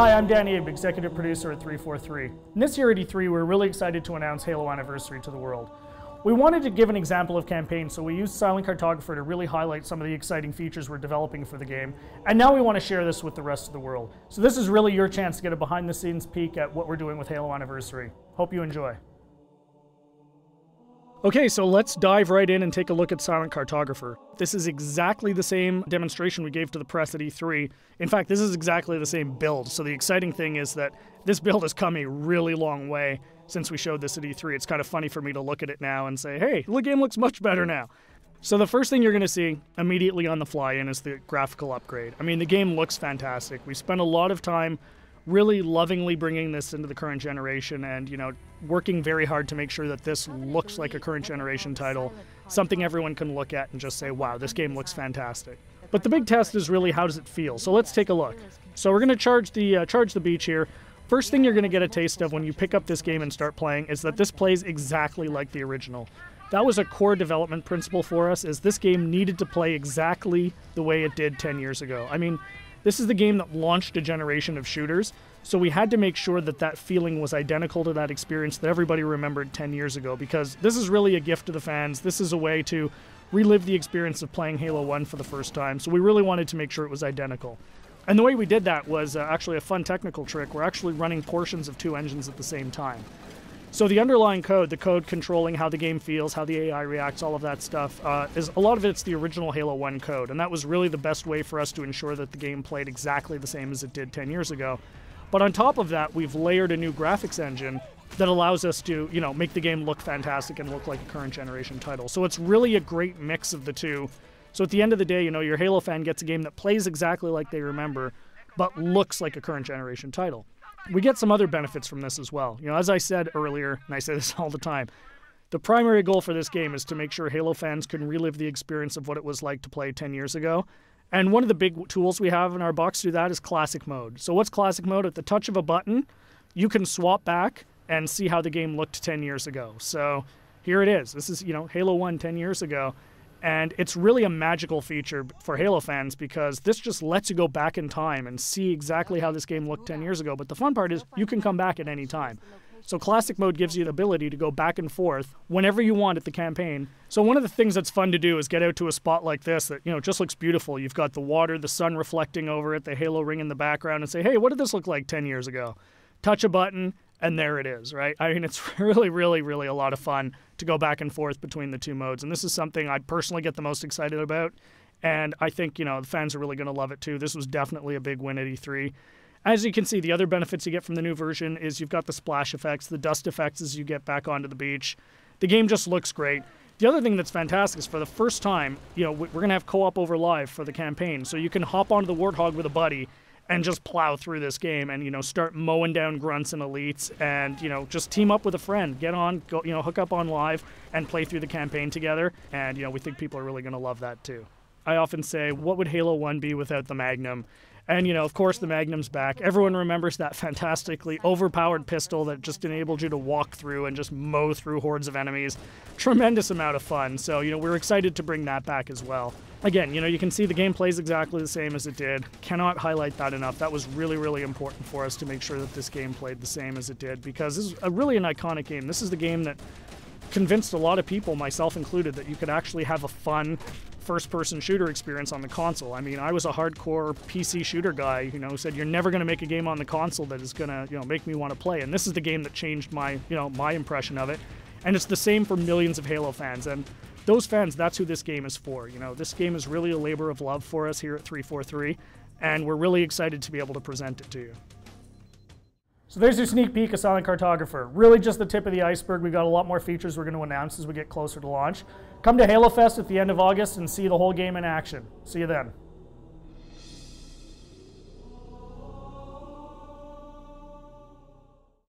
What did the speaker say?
Hi, I'm Danny Abe, executive producer at 343. And this year at E3, we're really excited to announce Halo Anniversary to the world. We wanted to give an example of campaign, so we used Silent Cartographer to really highlight some of the exciting features we're developing for the game. And now we want to share this with the rest of the world. So this is really your chance to get a behind-the-scenes peek at what we're doing with Halo Anniversary. Hope you enjoy. Okay, so let's dive right in and take a look at Silent Cartographer. This is exactly the same demonstration we gave to the press at E3. In fact, this is exactly the same build. So the exciting thing is that this build has come a really long way since we showed this at E3. It's kind of funny for me to look at it now and say, hey, the game looks much better now. So the first thing you're going to see immediately on the fly-in is the graphical upgrade. I mean, the game looks fantastic. We spent a lot of time really lovingly bringing this into the current generation and, you know, working very hard to make sure that this looks like a current generation title, something everyone can look at and just say, wow, this game looks fantastic. But the big test is really, how does it feel? So let's take a look. So we're going to charge the beach here. First thing you're going to get a taste of when you pick up this game and start playing is that this plays exactly like the original. That was a core development principle for us, is this game needed to play exactly the way it did 10 years ago. I mean, this is the game that launched a generation of shooters, so we had to make sure that that feeling was identical to that experience that everybody remembered 10 years ago, because this is really a gift to the fans. This is a way to relive the experience of playing Halo 1 for the first time, so we really wanted to make sure it was identical. And the way we did that was actually a fun technical trick. We're actually running portions of two engines at the same time. So the underlying code, the code controlling how the game feels, how the AI reacts, all of that stuff, is a lot of it's the original Halo 1 code, and that was really the best way for us to ensure that the game played exactly the same as it did 10 years ago. But on top of that, we've layered a new graphics engine that allows us to, you know, make the game look fantastic and look like a current generation title. So it's really a great mix of the two. So at the end of the day, you know, your Halo fan gets a game that plays exactly like they remember, but looks like a current generation title. We get some other benefits from this as well. You know, as I said earlier, and I say this all the time, the primary goal for this game is to make sure Halo fans can relive the experience of what it was like to play 10 years ago. And one of the big tools we have in our box to do that is Classic Mode. So what's Classic Mode? At the touch of a button, you can swap back and see how the game looked 10 years ago. So here it is. This is, you know, Halo 1 10 years ago. And it's really a magical feature for Halo fans because this just lets you go back in time and see exactly how this game looked 10 years ago. But the fun part is you can come back at any time. So Classic Mode gives you the ability to go back and forth whenever you want at the campaign. So one of the things that's fun to do is get out to a spot like this that, you know, just looks beautiful. You've got the water, the sun reflecting over it, the Halo ring in the background, and say, hey, what did this look like 10 years ago? Touch a button, and there it is, right? I mean, it's really, really, really a lot of fun to go back and forth between the two modes. And this is something I personally get the most excited about. And I think, you know, the fans are really going to love it too. This was definitely a big win at E3. As you can see, the other benefits you get from the new version is you've got the splash effects, the dust effects as you get back onto the beach. The game just looks great. The other thing that's fantastic is for the first time, you know, we're going to have co-op over live for the campaign. So you can hop onto the Warthog with a buddy and just plow through this game and, you know, start mowing down grunts and elites and, you know, just team up with a friend, get on, go, you know, hook up on live and play through the campaign together. And, you know, we think people are really going to love that too. I often say, what would Halo 1 be without the Magnum? And, you know, of course, the Magnum's back. Everyone remembers that fantastically overpowered pistol that just enabled you to walk through and just mow through hordes of enemies. Tremendous amount of fun. So, you know, we're excited to bring that back as well. Again, you know, you can see the game plays exactly the same as it did. Cannot highlight that enough. That was really, really important for us to make sure that this game played the same as it did, because this is really an iconic game. This is the game that convinced a lot of people, myself included, that you could actually have a fun first-person shooter experience on the console. I mean, I was a hardcore PC shooter guy, you know, who said, you're never going to make a game on the console that is going to, you know, make me want to play. And this is the game that changed my, you know, my impression of it. And it's the same for millions of Halo fans. And those fans, that's who this game is for. You know, this game is really a labor of love for us here at 343, and we're really excited to be able to present it to you. So there's your sneak peek of Silent Cartographer. Really just the tip of the iceberg. We've got a lot more features we're going to announce as we get closer to launch. Come to Halo Fest at the end of August and see the whole game in action. See you then.